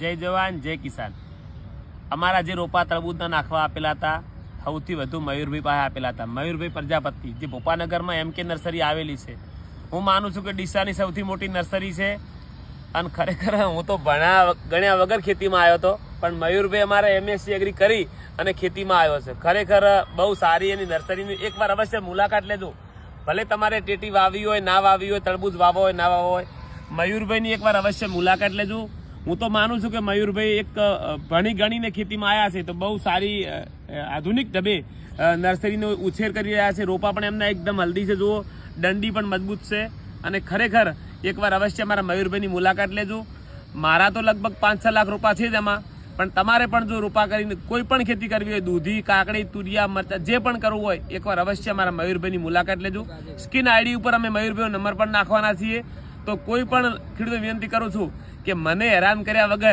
જય જવાન જય કિસાન। અમારા જે રોપા તરબૂચના નાખવા આપેલા હતા સૌથી વધુ મયુરભાઈ પાસે આપેલા હતા, મયુરભાઈ પ્રજાપતિ, જે ભોપાનગરમાં MK નર્સરી આવેલી છે। હું માનું છું કે ડીસાની સૌથી મોટી નર્સરી છે અને ખરેખર હું તો ગણ્યા વગર ખેતીમાં આવ્યો હતો, પણ મયુરભાઈ અમારે MSc એગ્રી કરી અને ખેતીમાં આવ્યો છે। ખરેખર બહુ સારી એની નર્સરીની એકવાર અવશ્ય મુલાકાત લેજો। ભલે તમારે ટેટી વાવી હોય ના વાવી હોય, તરબૂચ વાવો હોય ના વાવો હોય, મયુરભાઈની એકવાર અવશ્ય મુલાકાત લેજો। હું તો માનું છું કે મયુરભાઈ એક ભણી ગણીને ખેતીમાં આવ્યા છે તો બહુ સારી આધુનિક ઢબે નર્સરીનો ઉછેર કરી રહ્યા છે। રોપા પણ એમના એકદમ હલ્દી છે, જુઓ દંડી પણ મજબૂત છે અને ખરેખર એકવાર અવશ્ય મારા મયુરભાઈની મુલાકાત લેજો। મારા તો લગભગ 5-6 લાખ રોપા છે જ એમાં, પણ તમારે પણ જો રોપા કરીને કોઈ પણ ખેતી કરવી હોય, દૂધી, કાકડી, તુરિયા, મરચા, જે પણ કરવું હોય, એકવાર અવશ્ય મારા મયુરભાઈની મુલાકાત લેજો। સ્ક્રીન આઈડી ઉપર અમે મયુરભાઈનો નંબર પણ નાખવાના છીએ, તો કોઈ પણ ખેડૂતો વિનંતી કરું છું કે મને હેરાન કર્યા વગર